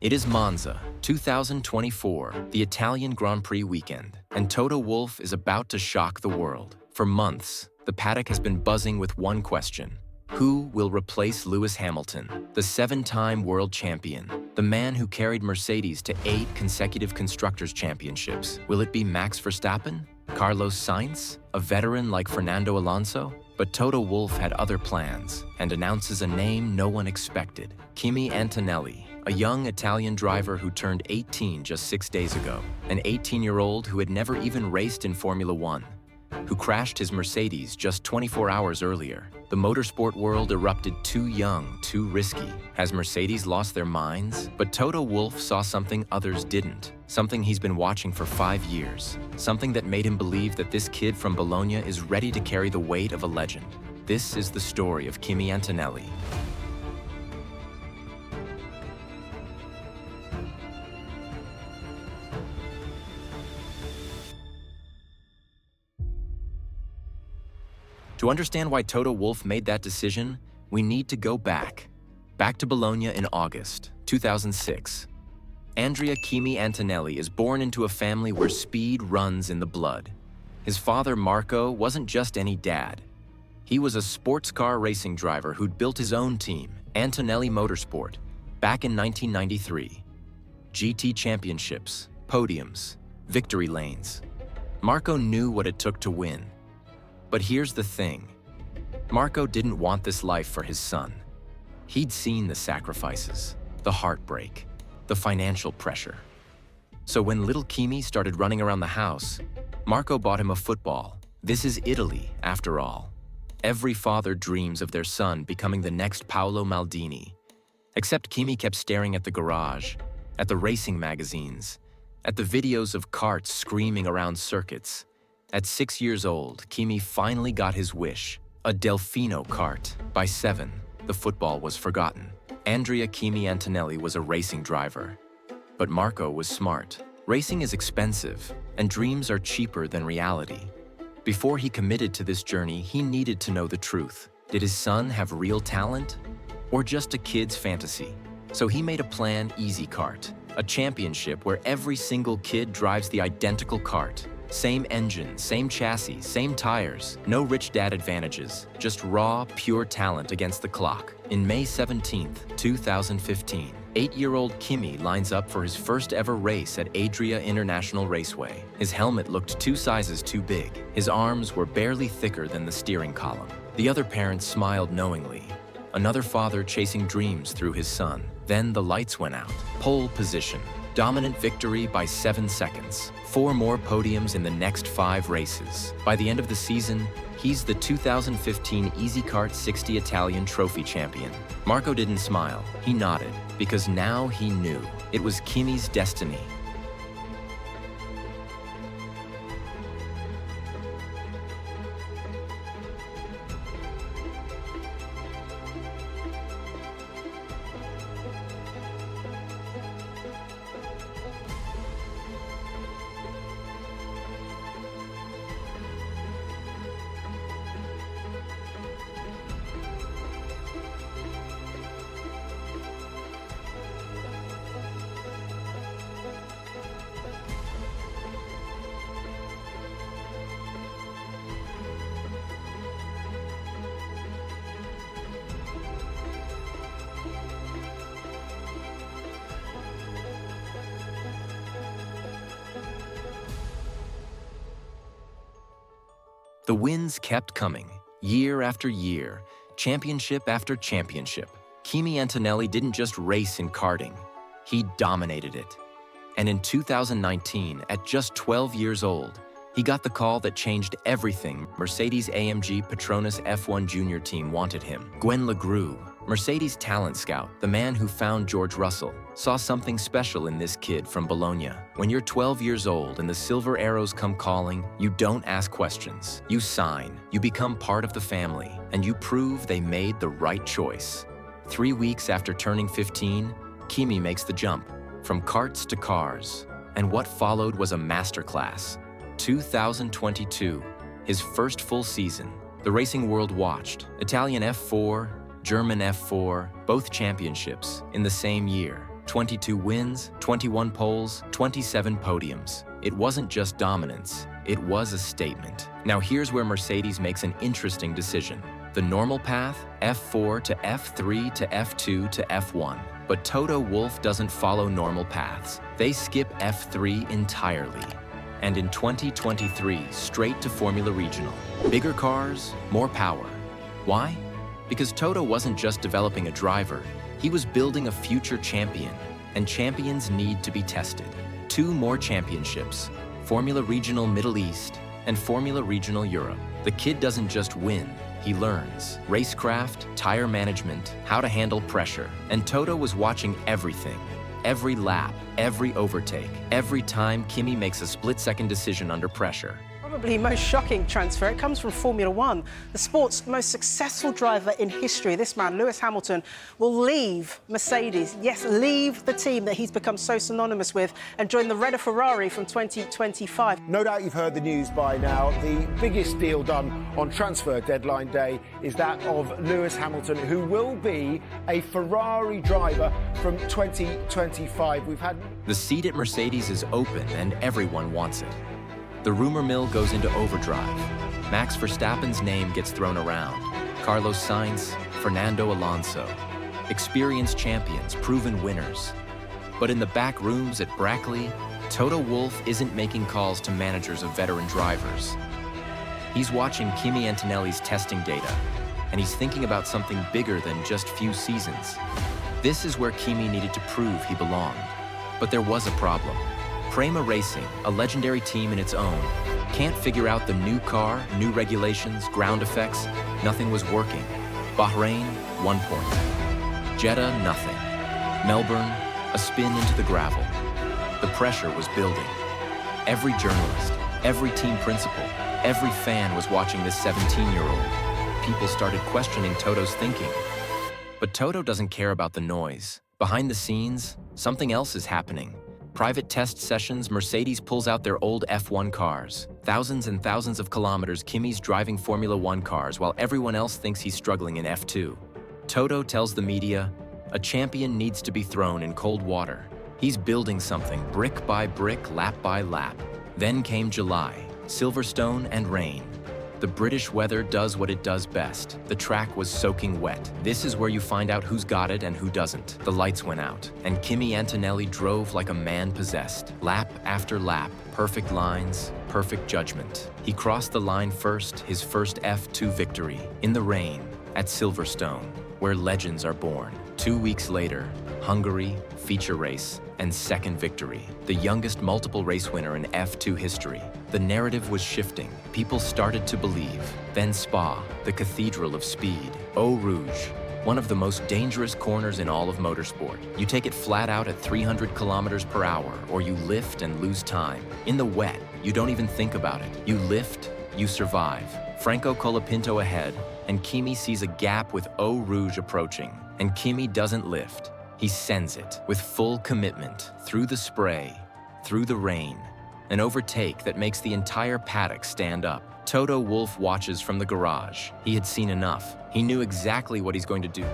It is Monza, 2024, the Italian Grand Prix weekend, and Toto Wolff is about to shock the world. For months, the paddock has been buzzing with one question. Who will replace Lewis Hamilton, the seven-time world champion, the man who carried Mercedes to 8 consecutive Constructors' Championships? Will it be Max Verstappen? Carlos Sainz? A veteran like Fernando Alonso? But Toto Wolff had other plans and announces a name no one expected. Kimi Antonelli, a young Italian driver who turned 18 just 6 days ago. An 18-year-old who had never even raced in Formula One, who crashed his Mercedes just 24 hours earlier. The motorsport world erupted too young, too risky. Has Mercedes lost their minds? But Toto Wolff saw something others didn't. Something he's been watching for 5 years. Something that made him believe that this kid from Bologna is ready to carry the weight of a legend. This is the story of Kimi Antonelli. To understand why Toto Wolff made that decision, we need to go back to Bologna in August 2006. Andrea Kimi Antonelli is born into a family where speed runs in the blood. His father, Marco, wasn't just any dad. He was a sports car racing driver who'd built his own team, Antonelli Motorsport, back in 1993. GT championships, podiums, victory lanes. Marco knew what it took to win. But here's the thing. Marco didn't want this life for his son. He'd seen the sacrifices, the heartbreak, the financial pressure. So when little Kimi started running around the house, Marco bought him a football. This is Italy, after all. Every father dreams of their son becoming the next Paolo Maldini. Except Kimi kept staring at the garage, at the racing magazines, at the videos of karts screaming around circuits. At 6 years old, Kimi finally got his wish, a Delfino kart. By 7, the football was forgotten. Andrea Kimi Antonelli was a racing driver. But Marco was smart. Racing is expensive, and dreams are cheaper than reality. Before he committed to this journey, he needed to know the truth. Did his son have real talent, or just a kid's fantasy? So he made a plan, Easykart, a championship where every single kid drives the identical kart. Same engine, same chassis, same tires, no rich dad advantages, just raw, pure talent against the clock. In May 17th, 2015, 8-year-old Kimi lines up for his first ever race at Adria International Raceway. His helmet looked 2 sizes too big. His arms were barely thicker than the steering column. The other parents smiled knowingly. Another father chasing dreams through his son. Then the lights went out. Pole position. Dominant victory by 7 seconds. 4 more podiums in the next 5 races. By the end of the season, he's the 2015 Easykart 60 Italian Trophy champion. Marco didn't smile. He nodded, because now he knew. It was Kimi's destiny. The wins kept coming, year after year, championship after championship. Kimi Antonelli didn't just race in karting, he dominated it. And in 2019, at just 12 years old, he got the call that changed everything. Mercedes-AMG Petronas F1 Junior team wanted him. Gwen LeGroux, Mercedes talent scout, the man who found George Russell, saw something special in this kid from Bologna. When you're 12 years old and the silver arrows come calling, you don't ask questions. You sign, you become part of the family, and you prove they made the right choice. 3 weeks after turning 15, Kimi makes the jump, from karts to cars. And what followed was a masterclass. 2022, his first full season. The racing world watched. Italian F4, German F4, both championships in the same year. 22 wins, 21 poles, 27 podiums. It wasn't just dominance, it was a statement. Now here's where Mercedes makes an interesting decision. The normal path, F4 to F3 to F2 to F1. But Toto Wolff doesn't follow normal paths. They skip F3 entirely. And in 2023, straight to Formula Regional. Bigger cars, more power. Why? Because Toto wasn't just developing a driver, he was building a future champion, and champions need to be tested. 2 more championships, Formula Regional Middle East and Formula Regional Europe. The kid doesn't just win, he learns. Racecraft, tire management, how to handle pressure. And Toto was watching everything. Every lap, every overtake, every time Kimi makes a split-second decision under pressure. Probably most shocking transfer. It comes from Formula One, the sport's most successful driver in history. This man, Lewis Hamilton, will leave Mercedes. Yes, leave the team that he's become so synonymous with and join the Red Ferrari from 2025. No doubt you've heard the news by now. The biggest deal done on transfer deadline day is that of Lewis Hamilton, who will be a Ferrari driver from 2025. The seat at Mercedes is open and everyone wants it. The rumor mill goes into overdrive. Max Verstappen's name gets thrown around. Carlos Sainz, Fernando Alonso. Experienced champions, proven winners. But in the back rooms at Brackley, Toto Wolff isn't making calls to managers of veteran drivers. He's watching Kimi Antonelli's testing data, and he's thinking about something bigger than just few seasons. This is where Kimi needed to prove he belonged. But there was a problem. Prema Racing, a legendary team in its own, can't figure out the new car, new regulations, ground effects. Nothing was working. Bahrain, 1 point. Jeddah, nothing. Melbourne, a spin into the gravel. The pressure was building. Every journalist, every team principal, every fan was watching this 17-year-old. People started questioning Toto's thinking. But Toto doesn't care about the noise. Behind the scenes, something else is happening. Private test sessions, Mercedes pulls out their old F1 cars. Thousands and thousands of kilometers, Kimi's driving Formula One cars while everyone else thinks he's struggling in F2. Toto tells the media, a champion needs to be thrown in cold water. He's building something brick by brick, lap by lap. Then came July, Silverstone and rain. The British weather does what it does best. The track was soaking wet. This is where you find out who's got it and who doesn't. The lights went out, and Kimi Antonelli drove like a man possessed. Lap after lap, perfect lines, perfect judgment. He crossed the line first, his first F2 victory, in the rain, at Silverstone, where legends are born. 2 weeks later, Hungary, feature race, and second victory, the youngest multiple race winner in F2 history. The narrative was shifting. People started to believe. Then Spa, the cathedral of speed. Eau Rouge, one of the most dangerous corners in all of motorsport. You take it flat out at 300 kilometers per hour, or you lift and lose time. In the wet, you don't even think about it. You lift, you survive. Franco Colapinto ahead, and Kimi sees a gap with Eau Rouge approaching. And Kimi doesn't lift. He sends it with full commitment, through the spray, through the rain, an overtake that makes the entire paddock stand up. Toto Wolff watches from the garage. He had seen enough. He knew exactly what he's going to do.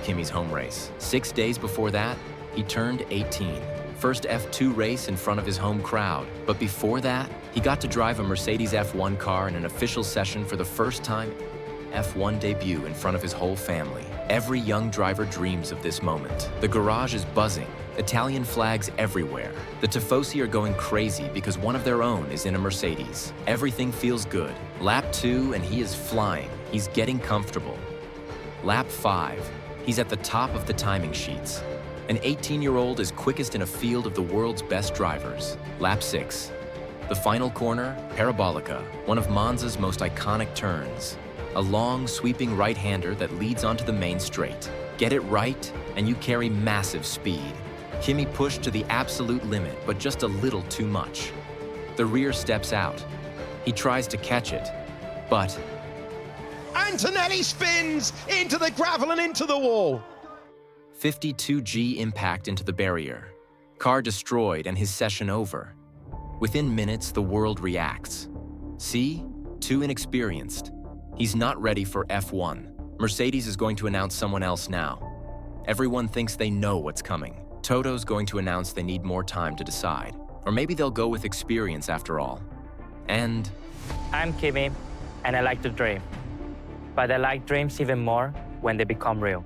Kimi's home race. 6 days before that, he turned 18. First F2 race in front of his home crowd. But before that, he got to drive a Mercedes F1 car in an official session for the first time. F1 debut in front of his whole family. Every young driver dreams of this moment. The garage is buzzing, Italian flags everywhere. The Tifosi are going crazy because one of their own is in a Mercedes. Everything feels good. Lap 2 and he is flying. He's getting comfortable. Lap 5, he's at the top of the timing sheets. An 18-year-old is quickest in a field of the world's best drivers. Lap 6, the final corner, Parabolica, one of Monza's most iconic turns. A long, sweeping right-hander that leads onto the main straight. Get it right, and you carry massive speed. Kimi pushed to the absolute limit, but just a little too much. The rear steps out. He tries to catch it, but... Antonelli spins into the gravel and into the wall. 52G impact into the barrier. Car destroyed and his session over. Within minutes, the world reacts. See? Too inexperienced. He's not ready for F1. Mercedes is going to announce someone else now. Everyone thinks they know what's coming. Toto's going to announce they need more time to decide, or maybe they'll go with experience after all. And I'm Kimi, and I like to dream. But I like dreams even more when they become real.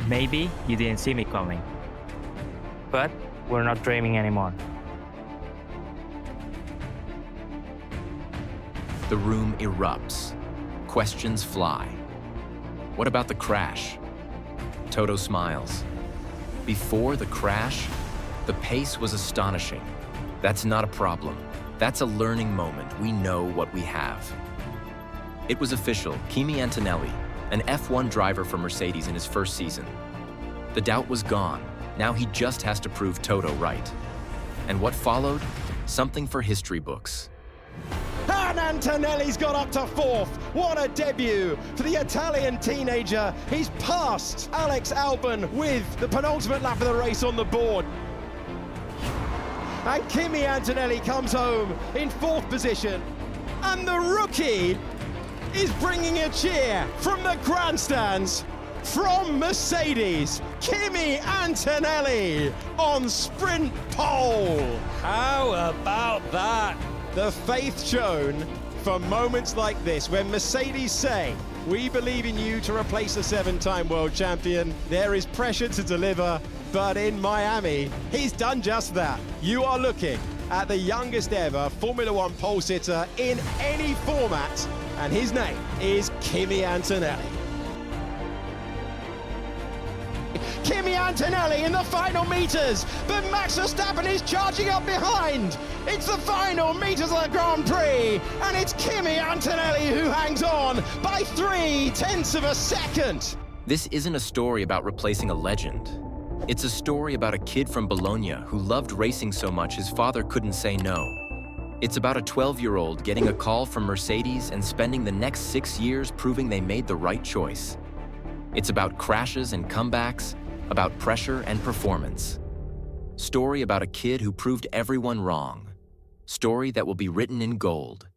Maybe you didn't see me coming, but we're not dreaming anymore. the room erupts. Questions fly. What about the crash? Toto smiles. Before the crash, the pace was astonishing. That's not a problem. That's a learning moment. We know what we have. It was official. Kimi Antonelli, an F1 driver for Mercedes in his first season. The doubt was gone. Now he just has to prove Toto right. And what followed? Something for history books. And Antonelli's got up to fourth. What a debut for the Italian teenager. He's passed Alex Albon with the penultimate lap of the race on the board. And Kimi Antonelli comes home in fourth position. And the rookie is bringing a cheer from the grandstands from Mercedes. Kimi Antonelli on sprint pole. How about that? The faith shown for moments like this, when Mercedes say, we believe in you to replace the 7-time world champion. There is pressure to deliver, but in Miami, he's done just that. You are looking at the youngest ever Formula One pole sitter in any format, and his name is Kimi Antonelli. Kimi Antonelli in the final meters, but Max Verstappen is charging up behind. It's the final meters of the Grand Prix, and it's Kimi Antonelli who hangs on by 0.3 of a second. This isn't a story about replacing a legend. It's a story about a kid from Bologna who loved racing so much his father couldn't say no. It's about a 12-year-old getting a call from Mercedes and spending the next 6 years proving they made the right choice. It's about crashes and comebacks, about pressure and performance. Story about a kid who proved everyone wrong. Story that will be written in gold.